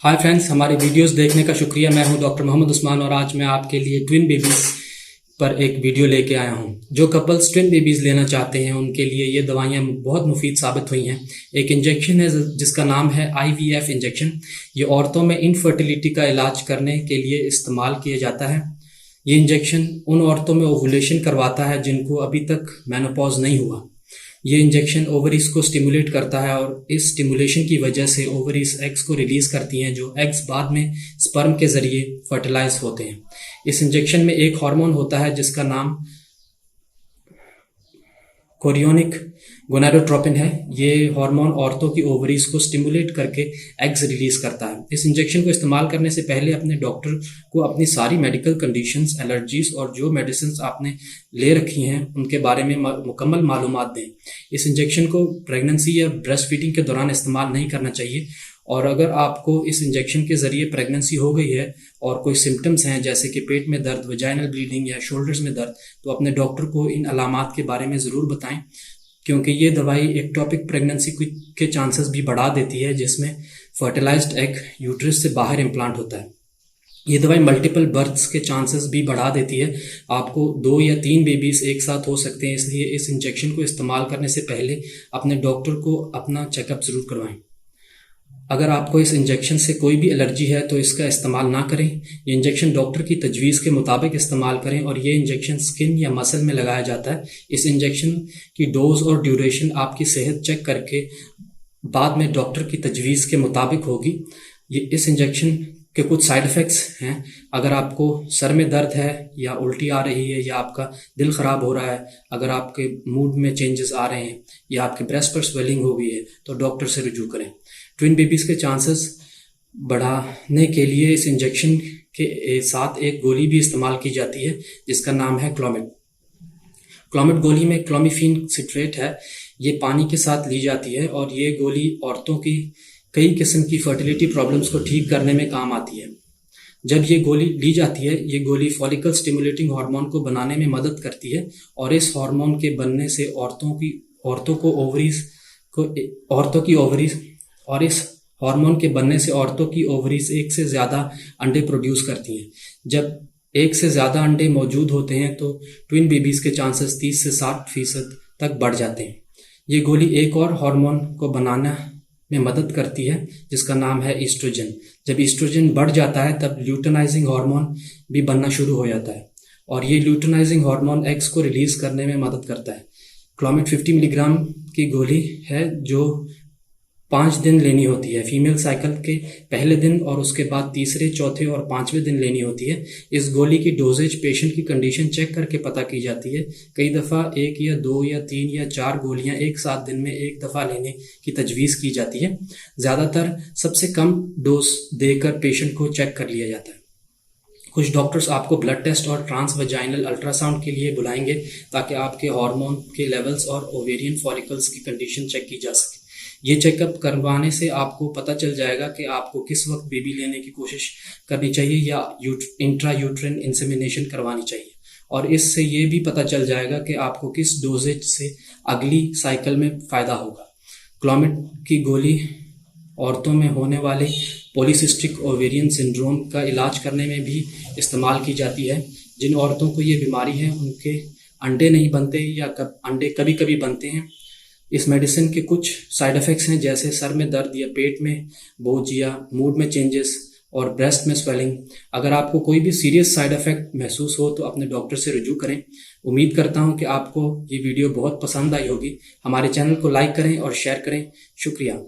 Hi friends, हमारे videos देखने का शुक्रिया। मैं हूं डॉक्टर मोहम्मद उस्मान और आज मैं आपके लिए ट्विन बेबीज पर एक वीडियो लेके आया हूं। जो कपल्स ट्विन बेबीज लेना चाहते हैं उनके लिए ये दवाइयां बहुत मुफीद साबित हुई हैं। एक इंजेक्शन है जिसका नाम है IVF इंजेक्शन। ये औरतों में इनफर्टिलिटी का इलाज करने के लिए इस्तेमाल किया जाता है। ये इंजेक्शन उन औरतों में ओवुलेशन करवाता है जिनको अभी तक मेनोपॉज नहीं हुआ। ये इंजेक्शन ओवरीज को स्टिमुलेट करता है और इस स्टिमुलेशन की वजह से ओवरीज एग्स को रिलीज करती हैं, जो एग्स बाद में स्पर्म के जरिए फर्टिलाइज होते हैं। इस इंजेक्शन में एक हार्मोन होता है जिसका नाम कोरियोनिक गोनाडोट्रोपिन है। ये हार्मोन औरतों की ओवरीज को स्टिमुलेट करके एग्स रिलीज करता है। इस इंजेक्शन को इस्तेमाल करने से पहले अपने डॉक्टर को अपनी सारी मेडिकल कंडीशंस, एलर्जीज और जो मेडिसिन आपने ले रखी हैं उनके बारे में मुकम्मल मालूमात दें। इस इंजेक्शन को प्रेगनेंसी या ब्रेस्ट फीडिंग के दौरान इस्तेमाल नहीं करना चाहिए। और अगर आपको इस इंजेक्शन के ज़रिए प्रेगनेंसी हो गई है और कोई सिम्टम्स हैं जैसे कि पेट में दर्द, वजाइनल ब्लीडिंग या शोल्डर्स में दर्द, तो अपने डॉक्टर को इन अलामात के बारे में ज़रूर बताएं, क्योंकि ये दवाई एक्टोपिक प्रेगनेंसी के चांसेस भी बढ़ा देती है, जिसमें फर्टिलाइज्ड एग यूट्रस से बाहर इम्प्लांट होता है। ये दवाई मल्टीपल बर्थ्स के चांसेस भी बढ़ा देती है। आपको 2 या 3 बेबीज एक साथ हो सकते हैं, इसलिए इस इंजेक्शन को इस्तेमाल करने से पहले अपने डॉक्टर को अपना चेकअप ज़रूर करवाएं। अगर आपको इस इंजेक्शन से कोई भी एलर्जी है तो इसका इस्तेमाल ना करें। ये इंजेक्शन डॉक्टर की तजवीज़ के मुताबिक इस्तेमाल करें और ये इंजेक्शन स्किन या मसल में लगाया जाता है। इस इंजेक्शन की डोज और ड्यूरेशन आपकी सेहत चेक करके बाद में डॉक्टर की तजवीज़ के मुताबिक होगी। इस इंजेक्शन के कुछ साइड इफ़ेक्ट्स हैं। अगर आपको सर में दर्द है या उल्टी आ रही है या आपका दिल ख़राब हो रहा है, अगर आपके मूड में चेंजेस आ रहे हैं या आपके ब्रेस्ट पर स्वेलिंग हो गई है तो डॉक्टर से रुजू करें। ट्विन बेबीज़ के चांसेस बढ़ाने के लिए इस इंजेक्शन के साथ एक गोली भी इस्तेमाल की जाती है जिसका नाम है क्लोमिड। क्लोमिड गोली में क्लोमिफेन सिट्रेट है। ये पानी के साथ ली जाती है और ये गोली औरतों की कई किस्म की फर्टिलिटी प्रॉब्लम्स को ठीक करने में काम आती है। जब ये गोली ली जाती है, ये गोली फॉलिकल स्टिमुलेटिंग हार्मोन को बनाने में मदद करती है और इस हार्मोन के बनने से औरतों की ओवरीज एक से ज़्यादा अंडे प्रोड्यूस करती हैं। जब एक से ज़्यादा अंडे मौजूद होते हैं तो ट्विन बेबीज़ के चांसेस 30 से 60% तक बढ़ जाते हैं। ये गोली एक और हार्मोन को बनाना में मदद करती है जिसका नाम है ईस्ट्रोजन। जब ईस्ट्रोजन बढ़ जाता है तब ल्यूटेनाइजिंग हार्मोन भी बनना शुरू हो जाता है और ये ल्यूटेनाइजिंग हार्मोन एग्स को रिलीज करने में मदद करता है। क्लोमिड 50 मिलीग्राम की गोली है जो 5 दिन लेनी होती है। फीमेल साइकिल के पहले दिन और उसके बाद तीसरे, चौथे और 5वें दिन लेनी होती है। इस गोली की डोजेज पेशेंट की कंडीशन चेक करके पता की जाती है। कई दफ़ा 1 या 2 या 3 या 4 गोलियां एक साथ दिन में एक दफ़ा लेने की तजवीज़ की जाती है। ज़्यादातर सबसे कम डोज देकर पेशेंट को चेक कर लिया जाता है। कुछ डॉक्टर्स आपको ब्लड टेस्ट और ट्रांस वजाइनल अल्ट्रासाउंड के लिए बुलाएंगे ताकि आपके हार्मोन के लेवल्स और ओवेरियन फॉलिकल्स की कंडीशन चेक की जा सके। ये चेकअप करवाने से आपको पता चल जाएगा कि आपको किस वक्त बेबी लेने की कोशिश करनी चाहिए या इंट्रा यूट्रिन इंसेमिनेशन करवानी चाहिए, और इससे ये भी पता चल जाएगा कि आपको किस डोजेज से अगली साइकिल में फ़ायदा होगा। क्लोमिड की गोली औरतों में होने वाले पॉलीसिस्टिक ओवेरियन सिंड्रोम का इलाज करने में भी इस्तेमाल की जाती है। जिन औरतों को ये बीमारी है उनके अंडे नहीं बनते या अंडे कभी कभी बनते हैं। इस मेडिसिन के कुछ साइड इफ़ेक्ट्स हैं जैसे सर में दर्द या पेट में बोझ या मूड में चेंजेस और ब्रेस्ट में स्वेलिंग। अगर आपको कोई भी सीरियस साइड इफ़ेक्ट महसूस हो तो अपने डॉक्टर से रुजू करें। उम्मीद करता हूं कि आपको ये वीडियो बहुत पसंद आई होगी। हमारे चैनल को लाइक करें और शेयर करें। शुक्रिया।